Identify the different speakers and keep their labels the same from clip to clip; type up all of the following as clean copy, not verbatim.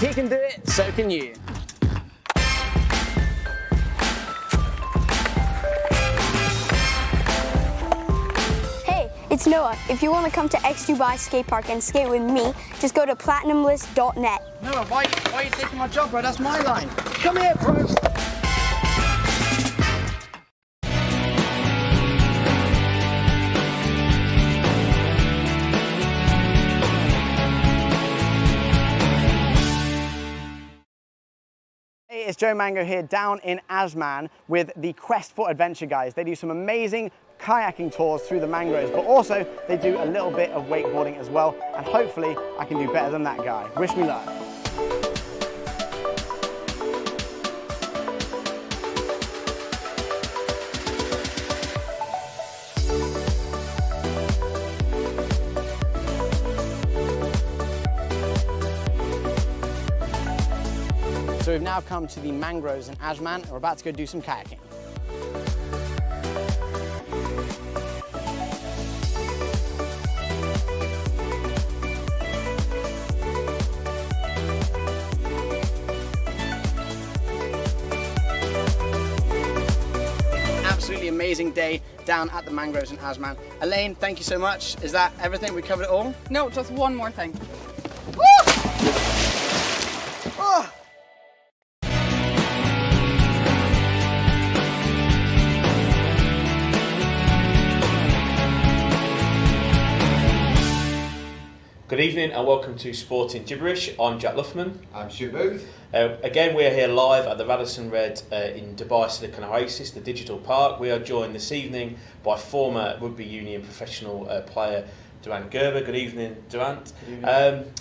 Speaker 1: If he can do it, so can you.
Speaker 2: It's Noah. If you want to come to Dubai skate park and skate with me, just go to platinumlist.net.
Speaker 1: Noah, why are you taking my job, bro? That's my line. Come here, bro. Hey, it's Joe Mango here down in Ajman with the Quest for Adventure guys. They do some amazing kayaking tours through the mangroves, but also they do a little bit of wakeboarding as well, and hopefully I can do better than that guy. Wish me luck. So we've now come to the mangroves in Ajman and we're about to go do some kayaking. Absolutely amazing day down at the mangroves in Ajman. Elaine, thank you so much. Is that everything? We covered it all?
Speaker 3: No, just one more thing.
Speaker 1: Woo! Oh!
Speaker 4: Good evening and welcome to Sporting Jibberish. I'm Jack Luffman.
Speaker 5: I'm Stu Booth.
Speaker 4: Again, we are here live at the Radisson Red in Dubai Silicon Oasis, the digital park. We are joined this evening by former rugby union professional player Durant Gerber. Good evening, Durant.
Speaker 6: Good evening.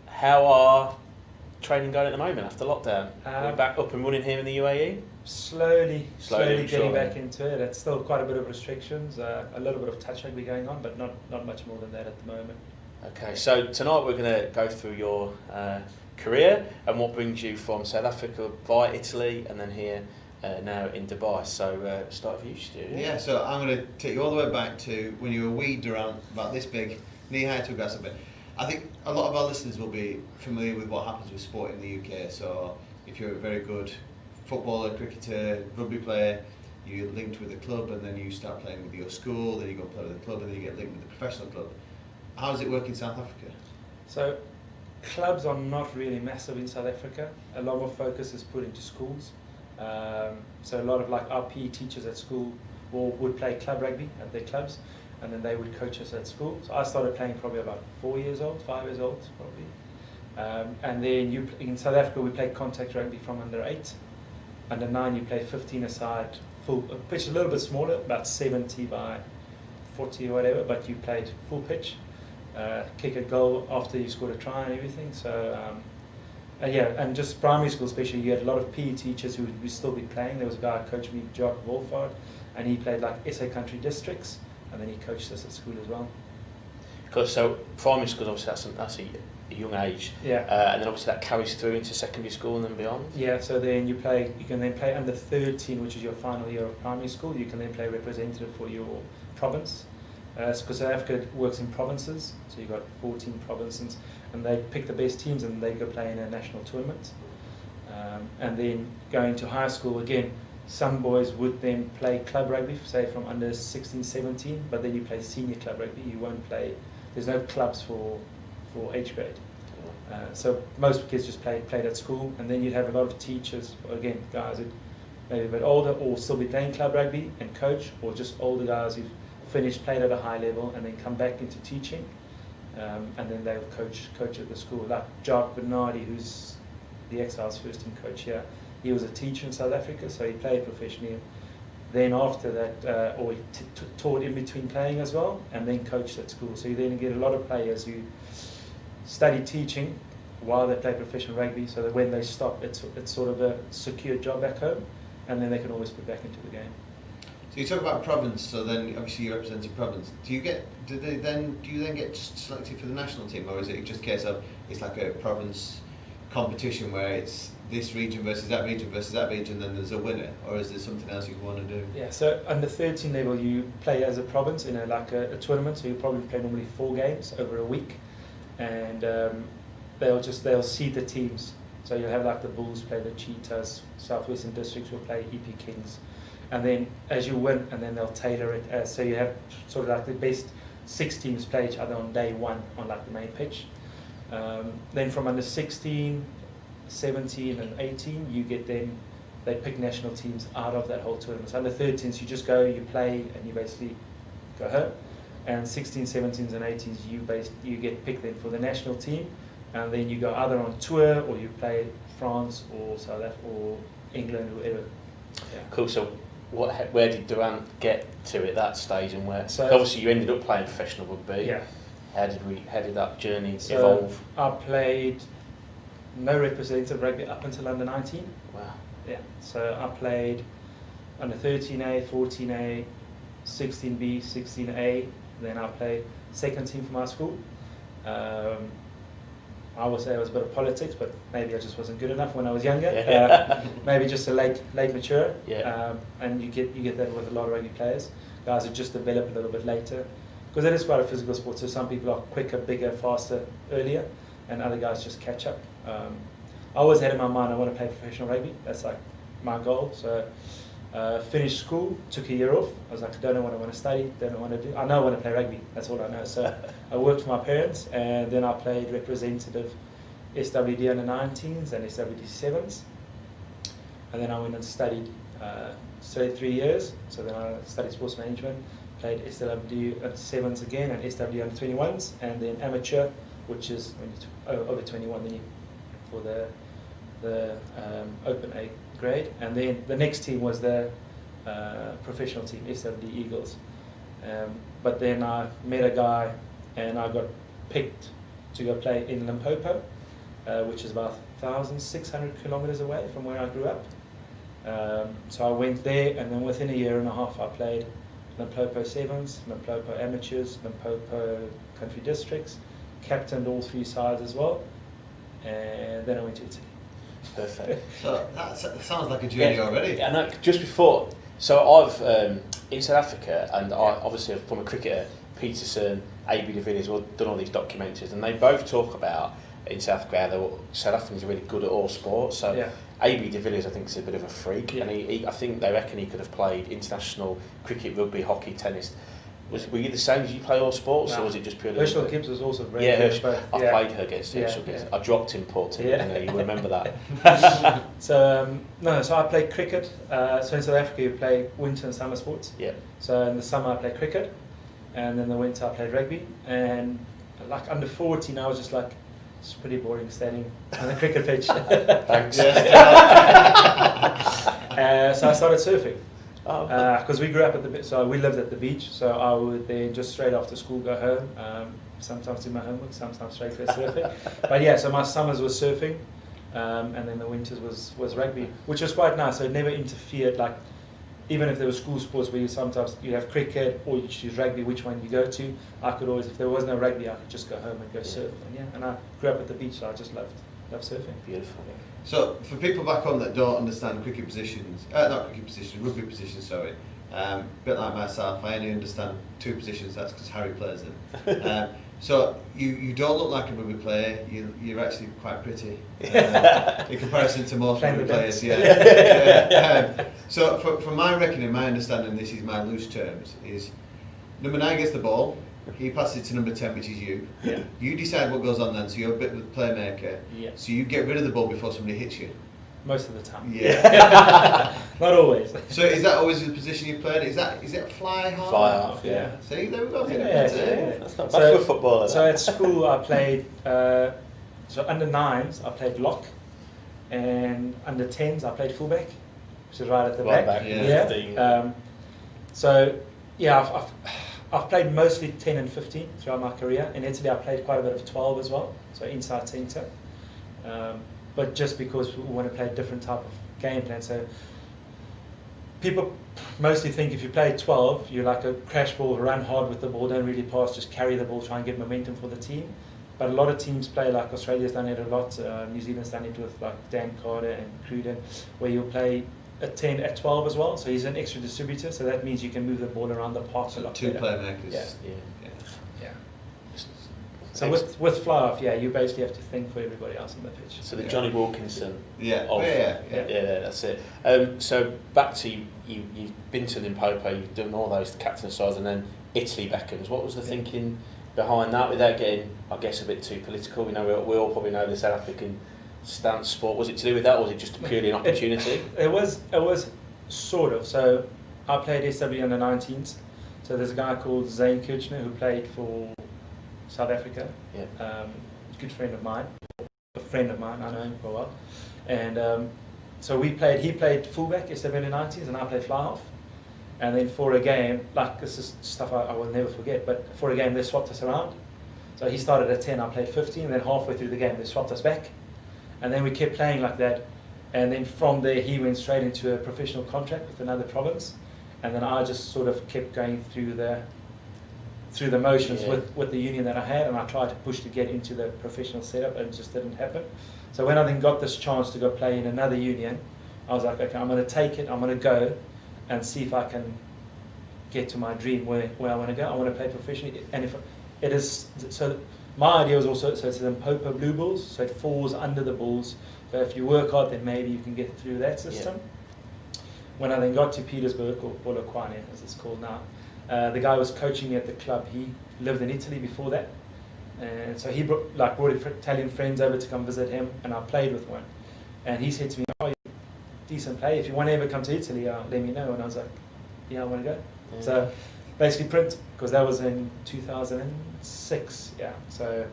Speaker 4: How are training going at the moment after lockdown? We're back up and running here in the UAE?
Speaker 6: Slowly getting
Speaker 4: sure.
Speaker 6: back into it. It's still quite a bit of restrictions, a little bit of touch rugby going on, but not much more than that at the moment.
Speaker 4: Okay, so tonight we're going to go through your career and what brings you from South Africa via Italy and then here now in Dubai. So start with you, Stu.
Speaker 5: Yeah, so I'm going to take you all the way back to when you were a wee Durant, about this big, knee high to a grass a bit. I think a lot of our listeners will be familiar with what happens with sport in the UK. So if you're a very good footballer, cricketer, rugby player, you're linked with a club and then you start playing with your school, then you go play with the club and then you get linked with the professional club. How does it work in South Africa?
Speaker 6: So clubs are not really massive in South Africa. A lot more focus is put into schools. So a lot of like our PE teachers at school would play club rugby at their clubs, and then they would coach us at school. So I started playing probably about 5 years old probably. And then in South Africa we played contact rugby from under 8. Under 9 you play 15 aside, full pitch, a little bit smaller, about 70 by 40 or whatever, but you played full pitch. Kick a goal after you scored a try and everything. So yeah, and just primary school especially, you had a lot of PE teachers who would still be playing. There was a guy who coached me, Jock Wolford, and he played like SA country districts, and then he coached us at school as well.
Speaker 4: Because so primary school, obviously that's a young age.
Speaker 6: Yeah.
Speaker 4: And then obviously that carries through into secondary school and then beyond.
Speaker 6: Yeah. So then you can then play under 13, which is your final year of primary school. You can then play representative for your province. Because South Africa works in provinces, so you've got 14 provinces, and they pick the best teams and they go play in a national tournament. And then going to high school, again, some boys would then play club rugby, say from under 16, 17, but then you play senior club rugby. You won't play, there's no clubs for age grade. So most kids just played at school, and then you'd have a lot of teachers, again, guys who maybe a bit older or still be playing club rugby and coach, or just older guys who've finished, played at a high level, and then come back into teaching, and then they'll coach at the school. Like Jock Bernardi, who's the Exiles first team coach here, he was a teacher in South Africa, so he played professionally. Then after that, or he taught in between playing as well, and then coached at school. So you then get a lot of players who study teaching while they play professional rugby, so that when they stop, it's sort of a secure job back home, and then they can always put back into the game.
Speaker 5: So you talk about province, so then obviously you represent a province. Do you then get selected for the national team, or is it just a case of it's like a province competition where it's this region versus that region versus that region, then there's a winner, or is there something else you want to do?
Speaker 6: Yeah, so under 13 level you play as a province in a tournament, so you probably play normally 4 games over a week, and they'll seed the teams. So you'll have like the Bulls play the Cheetahs, Southwestern Districts will play EP Kings, and then as you win, and then they'll tailor it as, so you have sort of like the best 6 teams play each other on day 1 on like the main pitch. Then from under 16, 17 and 18, you get them, they pick national teams out of that whole tournament. So under 13s, you just go, you play, and you basically go home. And 16s, 17s and 18s, you get picked then for the national team, and then you go either on tour or you play France or South Africa or England, whoever. Yeah.
Speaker 4: Cool. So where did Durant get to at that stage, and where?
Speaker 6: So
Speaker 4: obviously you ended up playing professional rugby.
Speaker 6: Yeah.
Speaker 4: How did that journey evolve?
Speaker 6: I played no representative rugby up until under 19.
Speaker 4: Wow.
Speaker 6: Yeah. So I played under 13A, 14A, 16B, 16A. Then I played second team for my school. I would say it was a bit of politics, but maybe I just wasn't good enough when I was younger. Maybe just a late mature.
Speaker 4: Yeah.
Speaker 6: And you get that with a lot of rugby players. Guys who just develop a little bit later, because it is quite a physical sport. So some people are quicker, bigger, faster earlier, and other guys just catch up. I always had in my mind I want to play professional rugby. That's like my goal. So finished school, took a year off. I was like, I don't know what I want to study, don't know what to do. I know I want to play rugby, that's all I know. So I worked for my parents, and then I played representative SWD under 19s and SWD 7s. And then I went and studied 3 years. So then I studied sports management, played SWD under 7s again, and SWD under 21s, and then amateur, which is when you over 21, then you for the open A grade, and then the next team was the professional team, SWD Eagles. But then I met a guy, and I got picked to go play in Limpopo, which is about 1,600 kilometers away from where I grew up. So I went there, and then within a year and a half I played Limpopo Sevens, Limpopo Amateurs, Limpopo Country Districts, captained all 3 sides as well, and then I went to Italy.
Speaker 4: Perfect.
Speaker 5: So that sounds like a journey already.
Speaker 4: Yeah, no, just before. So I've in South Africa, and I obviously from a cricketer, Peterson, AB de Villiers, well, done all these documentaries, and they both talk about in South Africa how South Africans are really good at all sports. So AB de Villiers, I think, is a bit of a freak, and I think they reckon he could have played international cricket, rugby, hockey, tennis. Were you the same? Did you play all sports, or was it just purely?
Speaker 6: Herschel Gibbs was also very good.
Speaker 4: I played her against Herschel Gibbs. I dropped him, poor Tim. You remember
Speaker 6: that. So I played cricket. So in South Africa, you play winter and summer sports.
Speaker 4: Yeah. So
Speaker 6: in the summer, I played cricket, and then the winter, I played rugby. And like under 14, I was just like, it's pretty boring standing on the cricket pitch.
Speaker 4: Thanks.
Speaker 6: So I started surfing. Because we grew up at the beach, so we lived at the beach, so I would then just straight after school go home, sometimes do my homework, sometimes straight go surfing. But yeah, so my summers was surfing, and then the winters was rugby, which was quite nice. So it never interfered, like even if there were school sports where you have cricket or you choose rugby, which one you go to, I could always, if there was no rugby, I could just go home and go surf. And I grew up at the beach, so I just loved surfing.
Speaker 4: Beautiful.
Speaker 5: So for people back home that don't understand cricket positions, not cricket positions, rugby positions, sorry, a bit like myself, I only understand 2 positions, that's because Harry plays them. So you don't look like a rugby player, you're actually quite pretty in comparison to most rugby players. So from my reckoning, my understanding, this is my loose terms, is number 9 gets the ball, he passes it to number 10, which is you.
Speaker 6: Yeah.
Speaker 5: You decide what goes on then, so you're a bit of a playmaker.
Speaker 6: Yeah.
Speaker 5: So you get rid of the ball before somebody hits you.
Speaker 6: Most of the time.
Speaker 5: Yeah.
Speaker 6: Not always.
Speaker 5: So is that always the position you played? Is it a fly half?
Speaker 4: Fly half, yeah.
Speaker 5: See, there we go.
Speaker 4: That's not bad for a footballer.
Speaker 6: So at school I played, so under 9s I played lock, and under 10s I played fullback, which is right at the back. I've played mostly 10 and 15 throughout my career. In Italy I played quite a bit of 12 as well, so inside centre. But just because we want to play a different type of game plan. So people mostly think if you play 12, you're like a crash ball, run hard with the ball, don't really pass, just carry the ball, try and get momentum for the team. But a lot of teams play, like Australia's done it a lot, New Zealand's done it with like Dan Carter and Cruden, where you'll play at 10, at 12 as well. So he's an extra distributor, so that means you can move the ball around the park a lot.
Speaker 5: 2 playmakers.
Speaker 6: Yeah. So with fly off, yeah, you basically have to think for everybody else on the pitch.
Speaker 4: So the Johnny Wilkinson.
Speaker 5: Yeah.
Speaker 4: Of,
Speaker 5: Yeah,
Speaker 4: that's it. So back to you've been to Limpopo, you've done all those captain sides, and then Italy beckons. What was the thinking behind that, without getting, I guess, a bit too political? We all probably know the South African stance sport. Was it to do with that, or was it just purely an opportunity?
Speaker 6: It was sort of. So I played SW under 19s. So there's a guy called Zane Kirchner who played for South Africa.
Speaker 4: Yeah.
Speaker 6: Good friend of mine. A friend of mine, I know him for a while. And so he played fullback, SW under 19s, and I played fly half. And then for a game, like this is stuff I will never forget, but for a game they swapped us around. So he started at 10, I played 15, and then halfway through the game they swapped us back. And then we kept playing like that. And then from there he went straight into a professional contract with another province. And then I just sort of kept going through the motions with the union that I had, and I tried to push to get into the professional setup, and it just didn't happen. So when I then got this chance to go play in another union, I was like, okay, I'm going to take it, I'm going to go and see if I can get to my dream where I want to go. I want to play professionally, and if it is, so my idea was also, so it's the Limpopo Blue Bulls, so it falls under the Bulls, so if you work hard then maybe you can get through that system. When I then got to Petersburg, or Polokwane as it's called now, the guy was coaching me at the club. He lived in Italy before that, and so he brought Italian friends over to come visit him, and I played with one. And he said to me, "Oh, you're a decent player. If you want to ever come to Italy, let me know." And I was like, "Yeah, I want to go." Yeah. So basically print, because that was in 2006. Yeah, so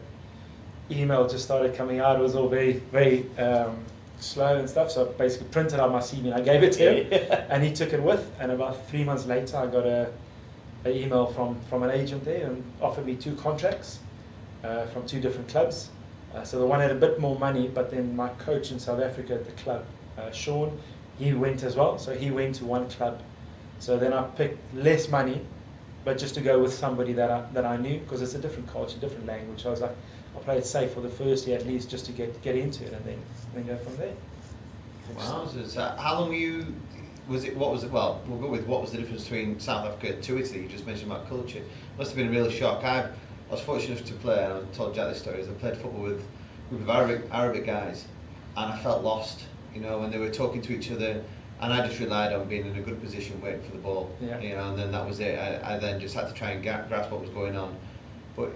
Speaker 6: email just started coming out. It was all very, very slow and stuff. So I basically printed out my CV and I gave it to him, and he took it with. And about 3 months later, I got an email from an agent there and offered me 2 contracts from 2 different clubs. So the one had a bit more money, but then my coach in South Africa at the club, Sean, he went as well. So he went to one club. So then I picked less money, but just to go with somebody that I knew, because it's a different culture, different language. So I was like, I'll play it safe for the first year at least, just to get into it, and then go from there.
Speaker 5: Wow. So how long were you? What was it? Well, we'll go with what was the difference between South Africa to Italy? You just mentioned about culture. Must have been a real shock. I was fortunate enough to play, and I told Jack this story. I played football with a group of Arabic guys, and I felt lost. You know, when they were talking to each other, and I just relied on being in a good position, waiting for the ball.
Speaker 6: Yeah.
Speaker 5: You know, and then that was it. I then just had to try and grasp what was going on. But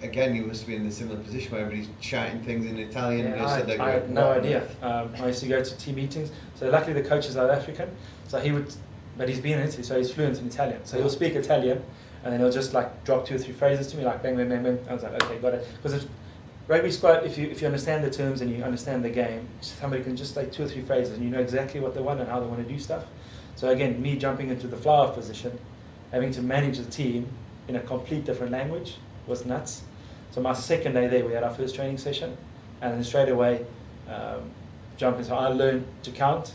Speaker 5: again, you must be in a similar position where everybody's shouting things in Italian.
Speaker 6: Yeah, I had no idea. I used to go to team meetings. So luckily the coach is South African, so but he's been in Italy, so he's fluent in Italian. So he'll speak Italian, and then he'll just like drop 2 or 3 phrases to me, like bang, bang, bang, bang. I was like, okay, got it. Because rugby's quite, if you understand the terms and you understand the game, somebody can just like 2 or 3 phrases, and you know exactly what they want and how they want to do stuff. So again, me jumping into the fly-off position, having to manage the team in a complete different language was nuts. So my second day there, we had our first training session, and then straight away jumping. So I learned to count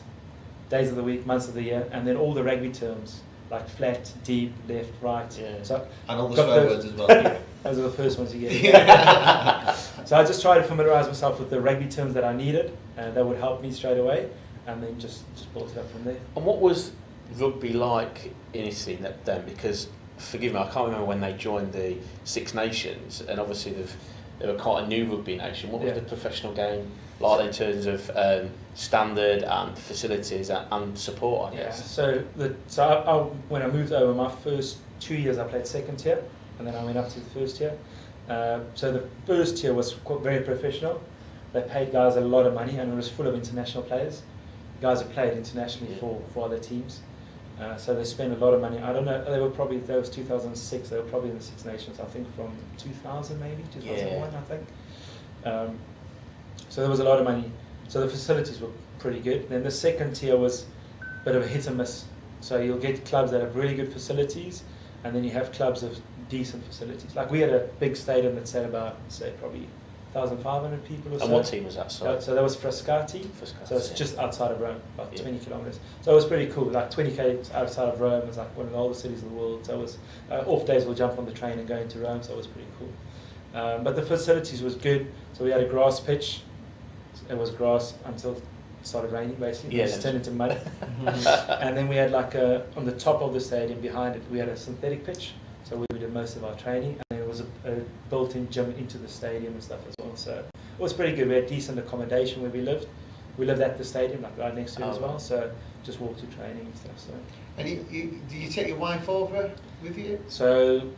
Speaker 6: days of the week, months of the year, and then all the rugby terms like flat, deep, left, right.
Speaker 5: Yeah.
Speaker 6: So
Speaker 5: and all the swear words as well.
Speaker 6: Those are the first ones you get. So I just tried to familiarise myself with the rugby terms that I needed, and that would help me straight away, and then just built it up from there.
Speaker 4: And what was rugby like in Italy then? Because, forgive me, I can't remember when they joined the Six Nations, and obviously they were quite a new rugby nation. What was the professional game like in terms of standard and facilities and support, I guess?
Speaker 6: Yeah, so when I moved over, my first 2 years I played second tier, and then I went up to the first tier. So the first tier was very professional. They paid guys a lot of money, and it was full of international players. Guys who played internationally for other teams. So they spent a lot of money. I don't know, that was 2006, they were probably in the Six Nations, I think from 2000 maybe, 2001 I think. So there was a lot of money. So the facilities were pretty good. Then the second tier was a bit of a hit and miss. So you'll get clubs that have really good facilities, and then you have clubs of decent facilities. Like we had a big stadium that said about, probably 1,500 people or so.
Speaker 4: And what team was that, sorry?
Speaker 6: So that was Frascati. So it's just outside of Rome, about 20 kilometers. So it was pretty cool, like 20k outside of Rome. It was like one of the oldest cities in the world. So it was, off days we'll jump on the train and go into Rome, so it was pretty cool. But the facilities was good. So we had a grass pitch. It was grass until it started raining, basically. It just turned into mud. And then we had on the top of the stadium behind it, we had a synthetic pitch. So we did most of our training, and then it was a built-in gym into the stadium and stuff as well. So it was pretty good. We had decent accommodation where we lived. We lived at the stadium, like right next to it as well. So just walked to training and stuff. So.
Speaker 5: And do you take your wife over with you?
Speaker 6: So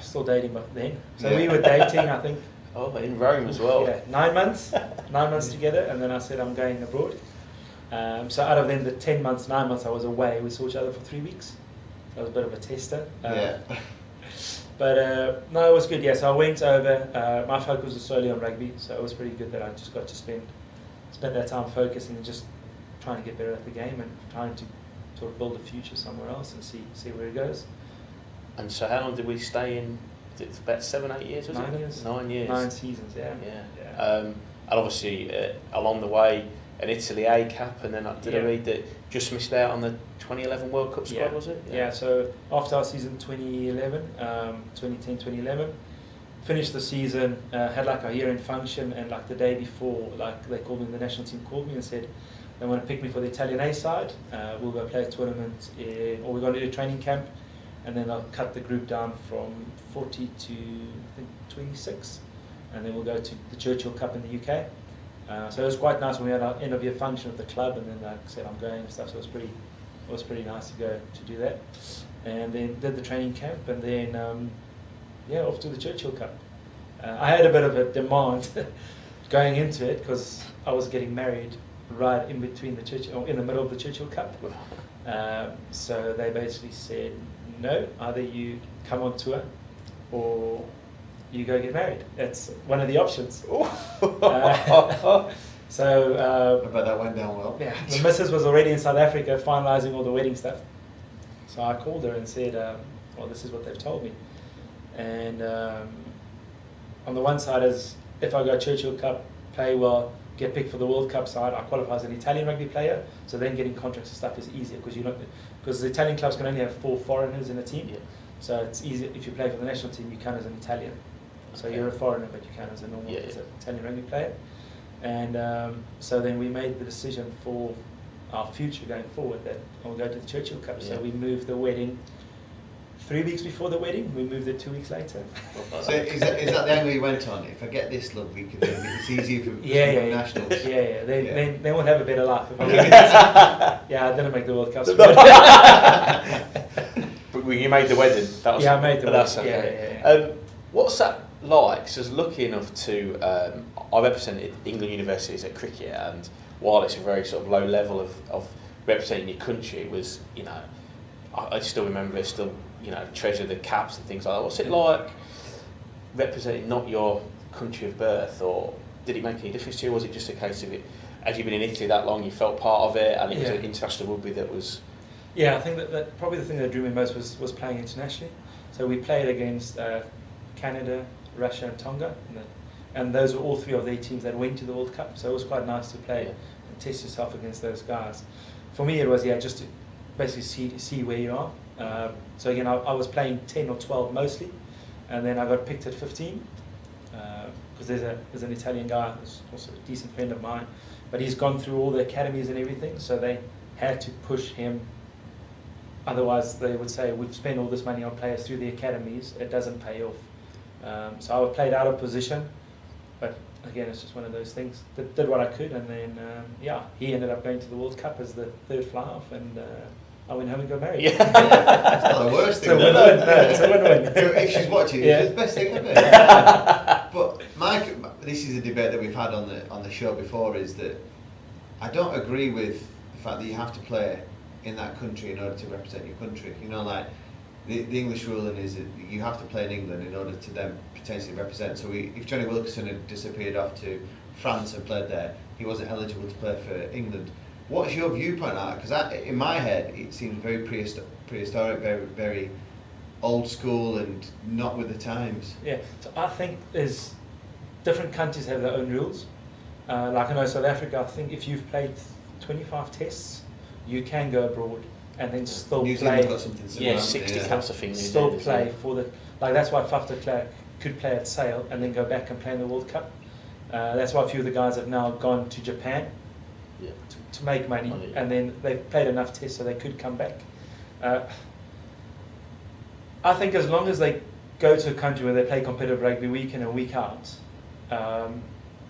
Speaker 6: still dating back then. So we were dating, I think.
Speaker 4: Oh, in Rome as well.
Speaker 6: Yeah, 9 months. 9 months together, and then I said I'm going abroad. So out of then the 10 months, 9 months I was away, we saw each other for 3 weeks. That was a bit of a tester.
Speaker 5: Yeah.
Speaker 6: But no, it was good. Yeah, so I went over. My focus was solely on rugby, so it was pretty good that I just got to spend that time focusing and just trying to get better at the game and trying to sort of build a future somewhere else and see where it goes.
Speaker 4: And so how long did we stay in? It's about 7, 8 years, was
Speaker 6: 9
Speaker 4: it?
Speaker 6: years.
Speaker 4: 9 years.
Speaker 6: 9 seasons, yeah.
Speaker 4: And obviously, along the way, an Italy A cap, and then did I read that just missed out on the 2011 World Cup squad, was it?
Speaker 6: Yeah, so after our season 2011, 2010, 2011, finished the season, had like a year-end function, and like the day before, like they called me, the national team called me and said, they want to pick me for the Italian A side, we'll go play a tournament, or we're going to do a training camp, and then I'll cut the group down from 40 to, I think, 26, and then we'll go to the Churchill Cup in the UK. So it was quite nice when we had our end of year function of the club, and then like I said, I'm going and stuff, so it was pretty nice to go to do that. And then did the training camp, and then off to the Churchill Cup. I had a bit of a demand going into it because I was getting married right in between the Churchill, or in the middle of the Churchill Cup. So they basically said, no, either you come on tour or you go get married. It's one of the options. So
Speaker 5: I bet that went down well.
Speaker 6: Yeah, the missus was already in South Africa finalising all the wedding stuff. So I called her and said, well, this is what they've told me. And on the one side is, if I go Churchill Cup, play well, get picked for the World Cup side, I qualify as an Italian rugby player, so then getting contracts and stuff is easier because the Italian clubs can only have 4 foreigners in a team. Yeah. So it's easier if you play for the national team, you count as an Italian. So you're a foreigner, but you count as a normal Italian rugby player. And so then we made the decision for our future going forward that we'll go to the Churchill Cup. So we moved the wedding 3 weeks before the wedding. We moved it 2 weeks later.
Speaker 5: So is that the angle you went on? If I get this look, we can it's easier for nationals.
Speaker 6: They won't have a better life. I didn't make the World Cup.
Speaker 4: But you made the wedding. That was,
Speaker 6: I made the wedding.
Speaker 4: Okay. What's that like? So I was lucky enough to, I represented England universities at cricket, and while it's a very sort of low level of representing your country, it was, I still remember it, still, treasure the caps and things like that. What's it like representing not your country of birth, or did it make any difference to you? Was it just a case of it, as you've been in Italy that long, you felt part of it, and it was an international rugby that was...
Speaker 6: Yeah, I think that probably the thing that drew me most was playing internationally. So we played against Canada, Russia and Tonga, and those were all 3 of their teams that went to the World Cup, so it was quite nice to play and test yourself against those guys. For me it was just to basically see where you are. So again, I was playing 10 or 12 mostly, and then I got picked at 15 because there's an Italian guy who's also a decent friend of mine, but he's gone through all the academies and everything, so they had to push him. Otherwise they would say, we've spent all this money on players through the academies, it doesn't pay off. So I played out of position, but again, it's just one of those things. Did what I could, and then he ended up going to the World Cup as the 3rd fly-off, and I went home and got married.
Speaker 5: It's not the worst thing.
Speaker 6: It's a win-win.
Speaker 5: If she's watching, it's the best thing ever. But Mike, this is a debate that we've had on the show before, is that I don't agree with the fact that you have to play in that country in order to represent your country. Like the English ruling is that you have to play in England in order to then potentially represent. So if Johnny Wilkinson had disappeared off to France and played there, he wasn't eligible to play for England. What's your viewpoint on that? Because in my head, it seems very prehistoric, very, very old school and not with the times.
Speaker 6: Yeah, so I think there's different countries have their own rules. Like I know South Africa, I think if you've played 25 tests, you can go abroad and then still
Speaker 5: New
Speaker 6: play.
Speaker 5: Got something similar,
Speaker 4: 60 caps I think.
Speaker 6: Still play for the, like that's why Faf de Klerk could play at Sale and then go back and play in the World Cup. That's why a few of the guys have now gone to Japan to make money, and then they've played enough tests so they could come back. I think as long as they go to a country where they play competitive rugby week in and week out,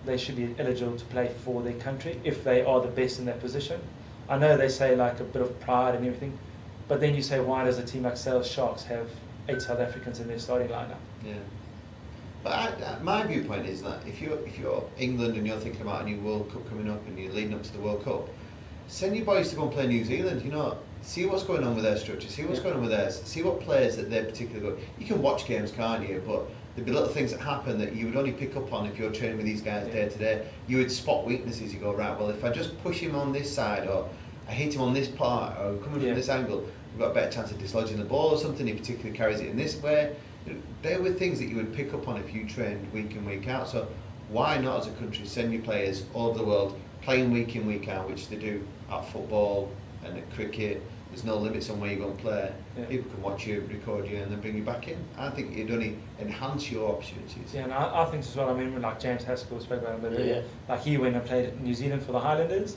Speaker 6: they should be eligible to play for their country if they are the best in their position. I know they say like a bit of pride and everything, but then you say, why does a team like Sales Sharks have 8 South Africans in their starting lineup?
Speaker 5: Yeah. But my viewpoint is that if you're England and you're thinking about a new World Cup coming up and you're leading up to the World Cup, send your boys to go and play New Zealand. You know, see what's going on with their structure, see what's going on with theirs, see what players that they're particularly good. You can watch games, can't you? But there'd be little things that happen that you would only pick up on if you're training with these guys day to day. You would spot weaknesses. You go, right, well, if I just push him on this side, or I hit him on this part, or coming from this angle, we've got a better chance of dislodging the ball or something. He particularly carries it in this way. They were things that you would pick up on if you trained week in, week out. So why not, as a country, send your players all over the world playing week in, week out, which they do at football and at cricket. There's no limits on where you go and play. People can watch you, record you, and then bring you back in. I think it'd only enhance your opportunities.
Speaker 6: Yeah, and I think as well. I mean, like James Haskell spoke about him earlier. Like he went and played at New Zealand for the Highlanders,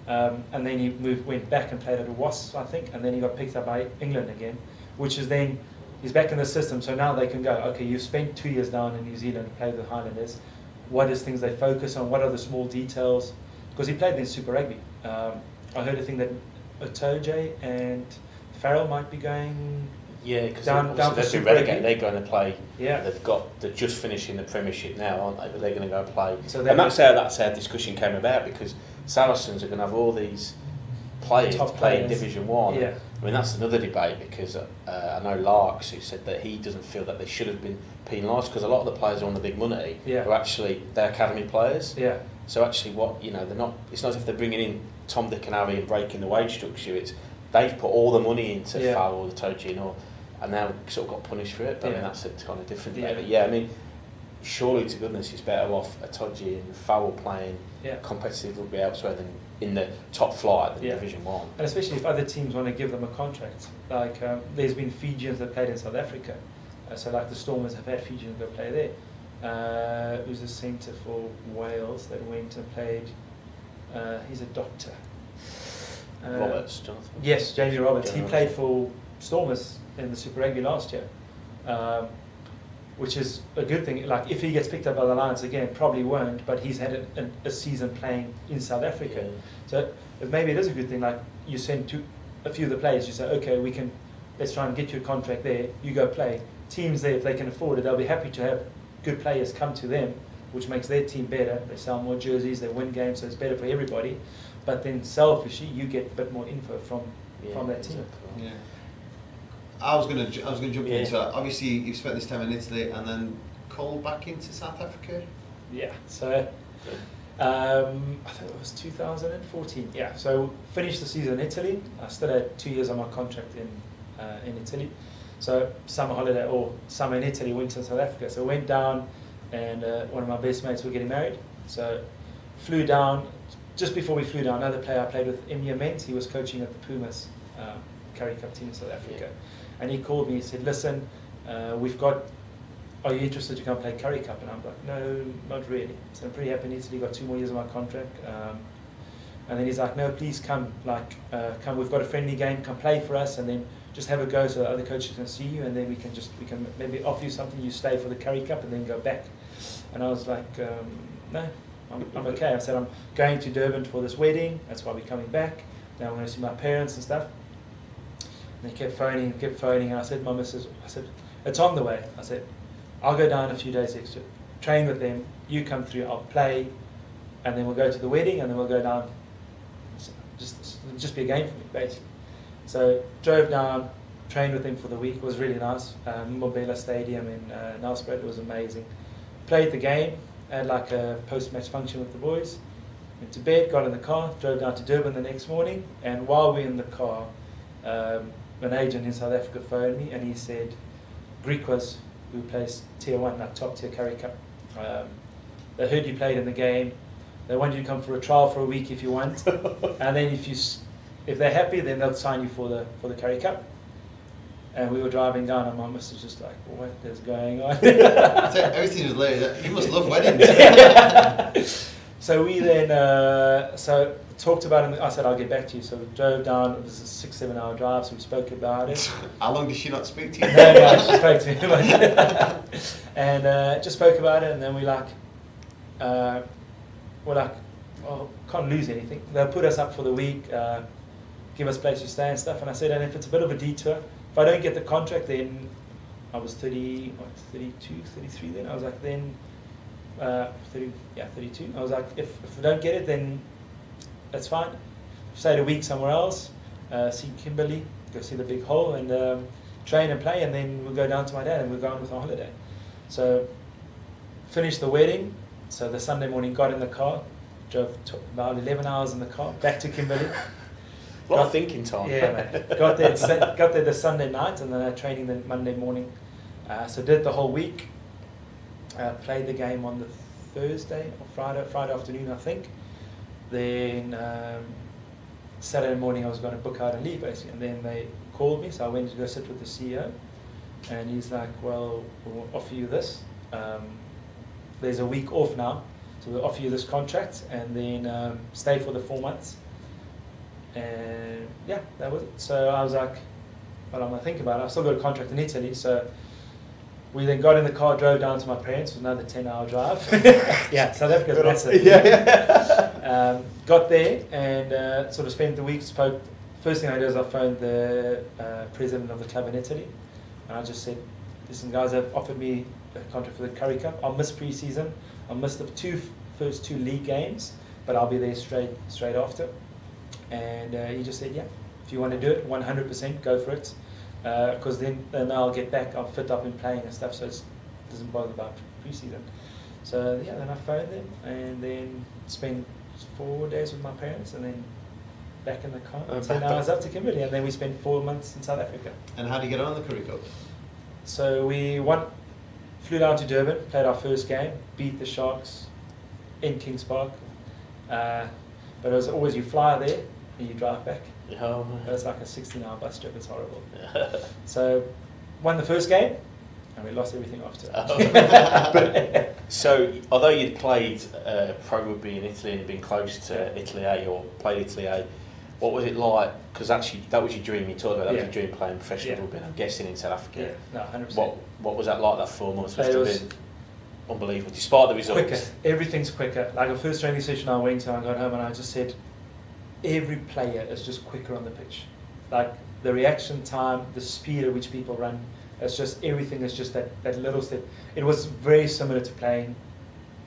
Speaker 6: and then he went back and played at the Wasps, I think, and then he got picked up by England again, which is then he's back in the system. So now they can go, okay, you've spent 2 years down in New Zealand to play with the Highlanders. What is things they focus on? What are the small details? Because he played in Super Rugby. I heard a thing that Otoje and Farrell might be going.
Speaker 4: Yeah, because
Speaker 6: down for
Speaker 4: they've been
Speaker 6: Super
Speaker 4: relegated.
Speaker 6: Rugby.
Speaker 4: They're going to play.
Speaker 6: Yeah.
Speaker 4: They're just finishing the Premiership now, aren't they? But they're going to go and play.
Speaker 6: So
Speaker 4: and that's how discussion came about, because Saracens are going to have all these players
Speaker 6: Top
Speaker 4: playing
Speaker 6: players.
Speaker 4: Division 1.
Speaker 6: Yeah.
Speaker 4: I mean, that's another debate, because I know Larks, who said that he doesn't feel that they should have been penalised, because a lot of the players on the big money are actually they're academy players.
Speaker 6: Yeah.
Speaker 4: So actually, they're not. It's not as if they're bringing in Tom, Dick, and Harry and breaking the wage structure. It's they've put all the money into Farrell or the Toji and now sort of got punished for it. But I mean, that's a kind of different debate. But I mean, surely to goodness, it's better off a Toji and Farrell playing competitive rugby elsewhere than in the top flight than Division 1.
Speaker 6: And especially if other teams want to give them a contract. Like there's been Fijians that played in South Africa. So like the Stormers have had Fijians go play there. Who's a centre for Wales that went and played, he's a doctor.
Speaker 4: Roberts, Jonathan.
Speaker 6: Yes, Jamie Roberts. He played for Stormers in the Super Rugby last year, which is a good thing. Like if he gets picked up by the Lions again, probably won't, but he's had a season playing in South Africa. Yeah. So maybe it is a good thing. Like you send a few of the players, you say, okay, let's try and get you a contract there. You go play. Teams there, if they can afford it, they'll be happy to have good players come to them, which makes their team better. They sell more jerseys, they win games, so it's better for everybody. But then selfishly, you get a bit more info from that team.
Speaker 5: Yeah. I was gonna jump into that. Obviously, you've spent this time in Italy and then called back into South Africa.
Speaker 6: Yeah. So I think it was 2014. Yeah. So finished the season in Italy. I still had 2 years on my contract in Italy. So summer holiday or summer in Italy, winter in South Africa. So went down, and one of my best mates were getting married. So flew down. Just before we flew down, another player I played with, Emia Ment, he was coaching at the Pumas Currie Cup team in South Africa. And he called me, he said, listen, are you interested to come play Currie Cup? And I'm like, no, not really. So I'm pretty happy in Italy, got 2 more years on my contract. And then he's like, no, please come, come, we've got a friendly game, come play for us, and then just have a go so the other coaches can see you, and then we can maybe offer you something, you stay for the Currie Cup and then go back. And I was like, no. I'm okay. I said, I'm going to Durban for this wedding. That's why we're coming back. Now I'm going to see my parents and stuff. And they kept phoning. And I said to my missus, it's on the way. I said, I'll go down a few days extra, train with them. You come through, I'll play, and then we'll go to the wedding, and then we'll go down. Just be a game for me, basically. So drove down, trained with them for the week. It was really nice. Mobile Stadium in Nelspruit. It was amazing. Played the game. Had like a post-match function with the boys. Went to bed, got in the car, drove down to Durban the next morning, and while we were in the car, an agent in South Africa phoned me and he said, Griquas, who plays Tier 1, like top tier Currie Cup, they heard you played in the game, they want you to come for a trial for a week if you want, and then if they're happy, then they'll sign you for the Currie Cup. And we were driving down, and my missus was just like, what is going on?
Speaker 5: Everything was late. You must love weddings.
Speaker 6: So we then talked about it. I said I'll get back to you. So we drove down. It was a 6-7 hour drive. So we spoke about it.
Speaker 5: How long did she not speak to you?
Speaker 6: No, she spoke to me. And just spoke about it, and then we're like, well, can't lose anything. They'll put us up for the week, give us place to stay and stuff. And I said, and if it's a bit of a detour, if I don't get the contract, then I was 32, 33 then. I was like, then 32. I was like, if I don't get it, then that's fine. Stay a week somewhere else, see Kimberley, go see the big hole, and train and play, and then we'll go down to my dad and we'll go on with our holiday. So finished the wedding. So the Sunday morning, got in the car, drove about 11 hours in the car back to Kimberley.
Speaker 4: A lot of thinking time.
Speaker 6: Yeah, mate. Got there the Sunday night, and then I training the Monday morning. So did the whole week. Played the game on the Thursday or Friday afternoon, I think. Then Saturday morning I was going to book out and leave, basically. And then they called me, so I went to go sit with the CEO. And he's like, well, we'll offer you this. There's a week off now, so we'll offer you this contract, and then stay for the 4 months. And yeah, that was it. So I was like, well, I'm going to think about it. I've still got a contract in Italy, so we then got in the car, drove down to my parents. It was another 10-hour drive. Yeah, South Africa's massive. Yeah. Got there and sort of spent the week. First thing I did is I phoned the president of the club in Italy, and I just said, listen, guys, have offered me a contract for the Currie Cup. I'll miss pre-season. I'll miss the first two league games, but I'll be there straight after. And he just said, yeah, if you want to do it, 100%, go for it. Because then I'll get back, I'll fit up in playing and stuff, so it doesn't bother about pre-season. So yeah, then I phoned them and then spent 4 days with my parents, and then back in the car. 10 hours up to Kimberley, and then we spent 4 months in South Africa.
Speaker 5: And how did you get on the Currie Cup?
Speaker 6: So we flew down to Durban, played our first game, beat the Sharks in Kings Park. But it was always, you fly there and you drive back.
Speaker 4: Oh.
Speaker 6: It was like a 16-hour bus trip, it's horrible. So won the first game and we lost everything after.
Speaker 4: But, so although you'd played pro rugby in Italy and you'd been close to Italy A or played Italy A, what was it like? Because actually that was your dream, you talked about that was your dream, playing professional rugby, I'm guessing in South Africa.
Speaker 6: Yeah, no, 100%.
Speaker 4: What was that like, that 4 months? Must have been unbelievable, despite the results.
Speaker 6: Quicker, everything's quicker. Like the first training session I went to, I got home and I just said, every player is just quicker on the pitch. Like the reaction time, the speed at which people run, it's just, everything is just that little step. It was very similar to playing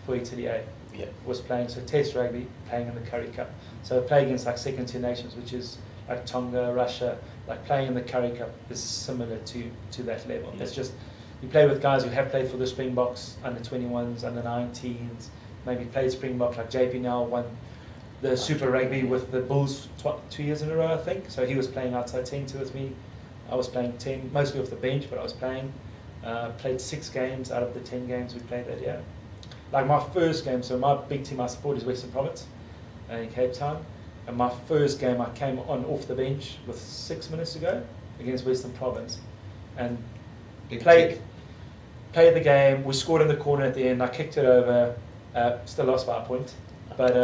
Speaker 6: for Italy A.
Speaker 4: Yeah.
Speaker 6: Was playing, so test rugby, playing in the Currie Cup. So play against like second tier nations, which is like Tonga, Russia, like playing in the Currie Cup is similar to that level.
Speaker 4: Yeah.
Speaker 6: It's just, you play with guys who have played for the Springboks, under 21s, under 19s, maybe played Springbok, like JP now won the Super Rugby with the Bulls 2 years in a row, I think. So he was playing outside 10 with me. I was playing 10, mostly off the bench, but I was playing. Played 6 games out of the 10 games we played that year. Like my first game, so my big team I support is Western Province in Cape Town. And my first game I came on off the bench with 6 minutes to go against Western Province. And played the game, we scored in the corner at the end, I kicked it over, still lost by a point, but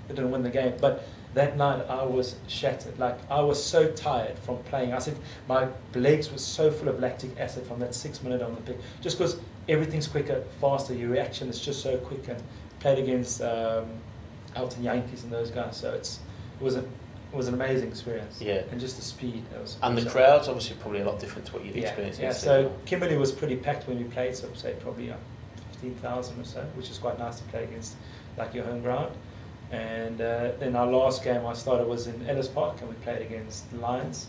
Speaker 6: it didn't win the game. But that night I was shattered, like I was so tired from playing. I said my legs were so full of lactic acid from that 6 minute on the pitch, just because everything's quicker, faster, your reaction is just so quick. And played against Elton Yankees and those guys, so it was an amazing experience.
Speaker 4: Yeah.
Speaker 6: And just the speed.
Speaker 4: And the crowds, obviously, probably a lot different to what you'd experienced.
Speaker 6: Yeah, so Kimberley was pretty packed when we played, so I'd say probably 15,000 or so, which is quite nice to play against like your home ground. And then our last game I started was in Ellis Park, and we played against the Lions.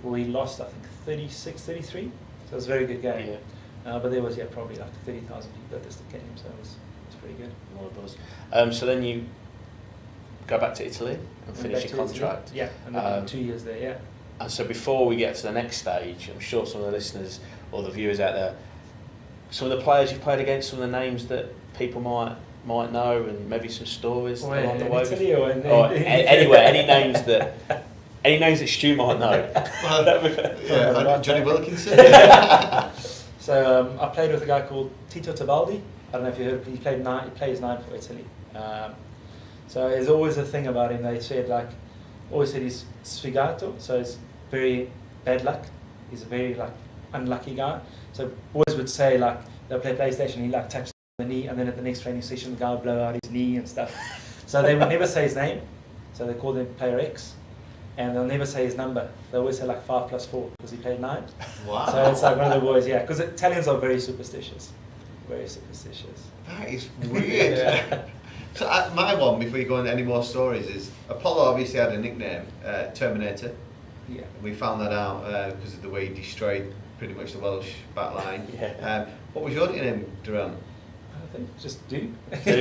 Speaker 6: We lost, I think, 36-33, so it was a very good game.
Speaker 4: Yeah.
Speaker 6: But there was probably like 30,000 people at this game, so it was pretty good.
Speaker 4: More buzz. So then you go back to Italy and finish your contract.
Speaker 6: Italy. Yeah, and then 2 years there, yeah.
Speaker 4: And so before we get to the next stage, I'm sure some of the listeners or the viewers out there, some of the players you've played against, some of the names that people might know, and maybe some stories along the way.
Speaker 6: Italy or
Speaker 4: anywhere, any names that Stu might know.
Speaker 5: Johnny Wilkinson.
Speaker 6: So I played with a guy called Tito Tabaldi. I don't know if you heard of him. He plays 9 for Italy. So there's always a thing about him. They said always said he's sfigato, so it's very bad luck. He's a very unlucky guy. So boys would say they'll play PlayStation, he touched the knee, and then at the next training session the guy would blow out his knee and stuff. So they would never say his name, so they called him Player X, and they'll never say his number. They always say 5 + 4 because he played 9.
Speaker 5: Wow.
Speaker 6: So it's one of the boys, yeah, because Italians are very superstitious. Very superstitious.
Speaker 5: That is weird.
Speaker 6: Yeah.
Speaker 5: So my one, before you go into any more stories, is Apollo obviously had a nickname, Terminator.
Speaker 6: Yeah.
Speaker 5: We found that out because of the way he destroyed pretty much the Welsh back line.
Speaker 4: Yeah.
Speaker 5: What was your nickname, Durant?
Speaker 6: I think just do.
Speaker 4: Just do.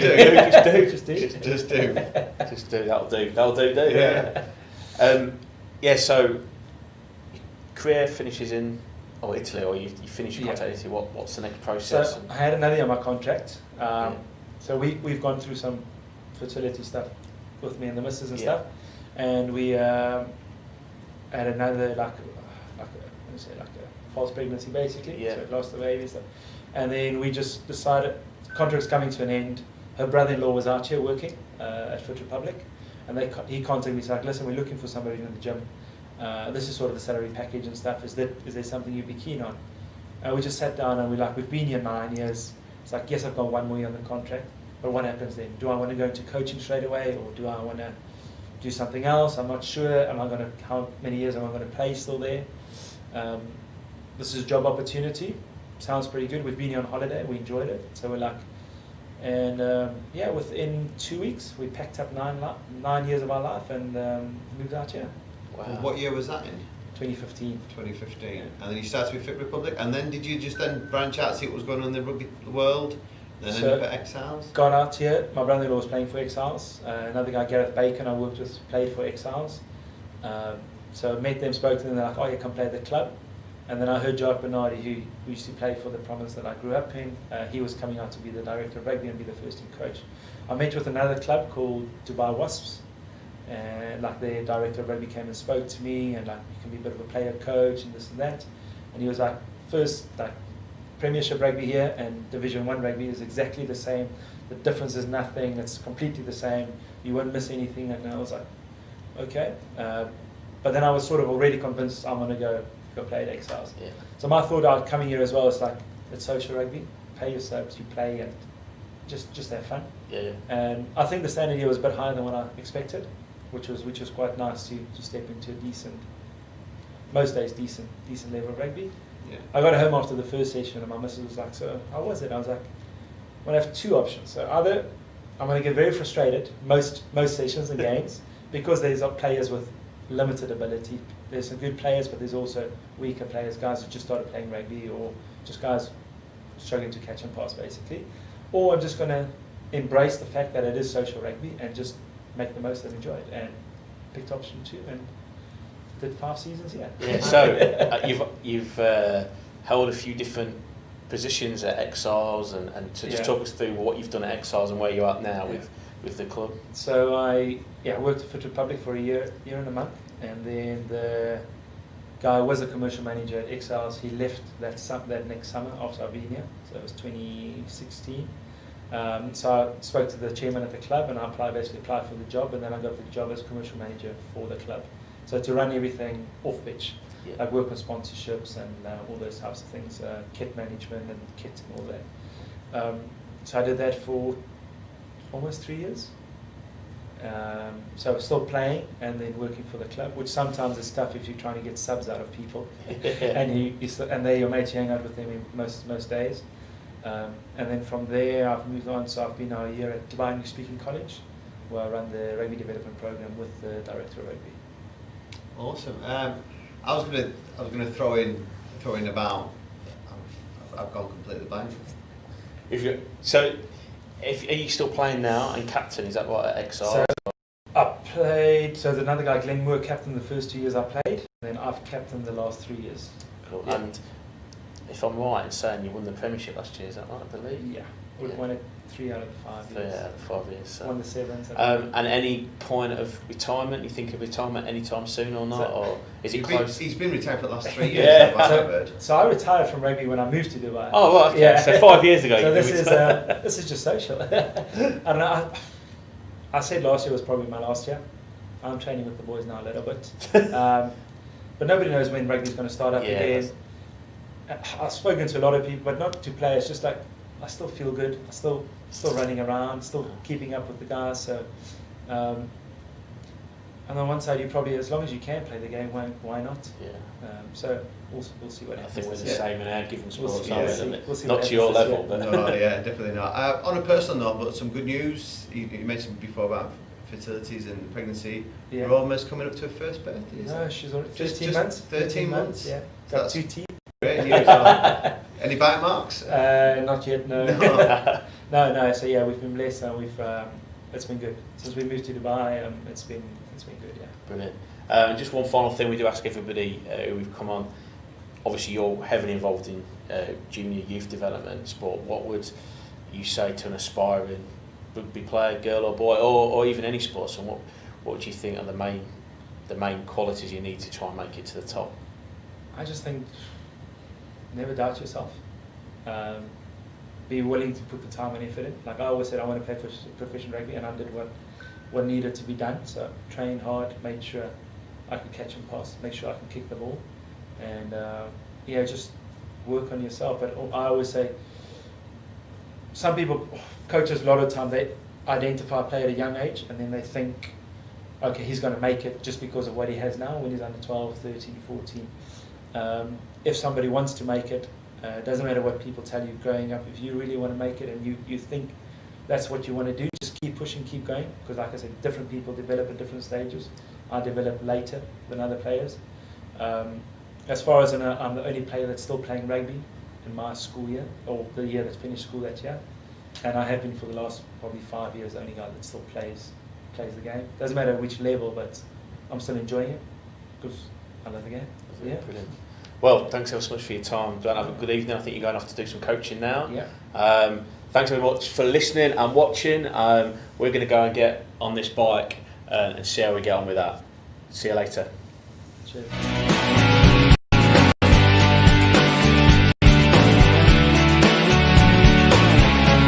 Speaker 6: Just do.
Speaker 5: Just do.
Speaker 4: Just do. That'll do.
Speaker 5: Yeah.
Speaker 4: Yeah. So your career finishes in Italy, or you finish your contract in Italy. What's the next process?
Speaker 6: So I had another year on my contract. So we've gone through some fertility stuff with me and the missus and stuff, and we had another like a false pregnancy basically.
Speaker 4: Yeah.
Speaker 6: So it lost the baby and stuff, and then we just decided contract's coming to an end. Her brother-in-law was out here working at Foot Republic, and he contacted me. He's like, listen, we're looking for somebody in the gym. This is sort of the salary package and stuff. Is there something you'd be keen on? We just sat down and we've been here 9 years. It's like, yes, I've got 1 more year on the contract, but what happens then? Do I want to go into coaching straight away, or do I want to do something else? I'm not sure. How many years am I going to play still there? This is a job opportunity. Sounds pretty good. We've been here on holiday. We enjoyed it. So we're like, and within 2 weeks, we packed up 9 years of our life and moved out here.
Speaker 5: Wow. What year was that in?
Speaker 6: 2015.
Speaker 5: 2015. And then you started with Fit Republic, and then did you just then branch out, see what was going on in the rugby world, then end up at Exiles?
Speaker 6: Got out here. My brother-in-law was playing for Exiles. Another guy, Gareth Bacon, I worked with, played for Exiles. So I met them, spoke to them. They're like, "Oh, you can play at the club." And then I heard Joe Bernardi, who used to play for the province that I grew up in. He was coming out to be the director of rugby and be the first team coach. I met with another club called Dubai Wasps. And their director of rugby came and spoke to me, and you can be a bit of a player coach and this and that. And he was like, first Premiership rugby here and Division 1 rugby is exactly the same. The difference is nothing. It's completely the same. You won't miss anything. And I was like, okay. But then I was sort of already convinced I'm going to go play at Exiles. Yeah. So my thought out coming here as well is it's social rugby. Pay your subs, you play, and just have fun.
Speaker 4: Yeah.
Speaker 6: And I think the standard here was a bit higher than what I expected, which was quite nice to step into a decent, most days decent level of rugby.
Speaker 5: Yeah.
Speaker 6: I got home after the first session and my missus was like, "So how was it?" I was like, "I'm going to have 2 options. So either I'm going to get very frustrated most sessions and games because there's players with limited ability. There's some good players, but there's also weaker players, guys who just started playing rugby or just guys struggling to catch and pass basically. Or I'm just going to embrace the fact that it is social rugby and just make the most and enjoy it." And picked option 2 and did 5 seasons here.
Speaker 4: Yeah. So you've held a few different positions at Exiles, and so just talk us through what you've done at Exiles and where you're at now with the club.
Speaker 6: So I worked at Fit Republic for a year and a month, and then the guy was a commercial manager at Exiles. He left that next summer after I've been here, so it was 2016. So I spoke to the chairman at the club and I basically applied for the job, and then I got the job as commercial manager for the club. So to run everything off pitch, like work on sponsorships and all those types of things, kit management and kit and all that. So I did that for almost 3 years. So I was still playing and then working for the club, which sometimes is tough if you're trying to get subs out of people, and they're your mates, you hang out with them most days. And then from there I've moved on, so I've been now a year at Dubai English Speaking College, where I run the rugby development program with the director of rugby.
Speaker 5: Awesome. I was gonna throw in about. I've gone completely blank.
Speaker 4: Are you still playing now and captain? Is that what at Exiles?
Speaker 6: So I played. So there's another guy, Glenn Moore, captained the first 2 years I played, and then I've captained the last 3 years.
Speaker 4: Cool.
Speaker 6: Yeah.
Speaker 4: And if I'm right in saying you won the Premiership last year, is that right? I believe.
Speaker 6: Yeah, we won it 3 out of the 5 years.
Speaker 4: 3 out of 5 years. So.
Speaker 6: Won the 7.
Speaker 4: And any point of retirement? You think of retirement anytime soon or not, or is it close?
Speaker 5: He's been retired for the last 3 years.
Speaker 4: Yeah.
Speaker 6: So I retired from rugby when I moved to Dubai.
Speaker 4: Oh, well, okay.
Speaker 6: Yeah.
Speaker 4: So 5 years ago.
Speaker 6: So this is just social. I don't know. I said last year was probably my last year. I'm training with the boys now a little bit. But nobody knows when rugby's going to start up again. I've spoken to a lot of people, but not to players, just like, I still feel good. I'm still running around, still keeping up with the guys. So, and on one side, you probably, as long as you can play the game, why not? Yeah. So we'll see what happens.
Speaker 4: I think we're the same in our given sports,
Speaker 6: we'll see
Speaker 4: not to your level, but
Speaker 5: no, yeah, definitely not. On a personal note, but some good news. You mentioned before about fertilities and pregnancy.
Speaker 6: Yeah.
Speaker 5: Roma's coming up to her first birthday.
Speaker 6: No, she's already 13
Speaker 5: months. 13 months.
Speaker 6: Yeah,
Speaker 5: So
Speaker 6: got 2 teeth.
Speaker 5: Great news. Any bite marks?
Speaker 6: Not yet. No. No. So yeah, we've been blessed and we've. It's been good since we moved to Dubai. It's been good. Yeah.
Speaker 4: Brilliant. And just one final thing we do ask everybody who we've come on. Obviously, you're heavily involved in junior youth development sport. What would you say to an aspiring rugby player, girl or boy, or even any sports? And what do you think are the main qualities you need to try and make it to the top? I
Speaker 6: just think never doubt yourself. Be willing to put the time and effort in. Like I always said, I want to play for professional rugby, and I did what needed to be done. So trained hard, made sure I could catch and pass, make sure I can kick the ball, and just work on yourself. But I always say, some people, coaches, a lot of the time they identify a player at a young age, and then they think, okay, he's going to make it just because of what he has now when he's under 12, 13, 14. If somebody wants to make it, it doesn't matter what people tell you growing up. If you really want to make it and you think that's what you want to do, just keep pushing, keep going. Because like I said, different people develop at different stages. I develop later than other players. As far as I'm the only player that's still playing rugby in my school year, or the year that finished school that year. And I have been for the last probably 5 years the only guy that still plays the game. Doesn't matter which level, but I'm still enjoying it because I love the game. Yeah.
Speaker 4: Brilliant. Well, thanks ever so much for your time. Don't have a good evening. I think you're going off to do some coaching now.
Speaker 6: Yeah.
Speaker 4: Thanks very much for listening and watching. We're going to go and get on this bike and see how we get on with that. See you later.
Speaker 6: Cheers.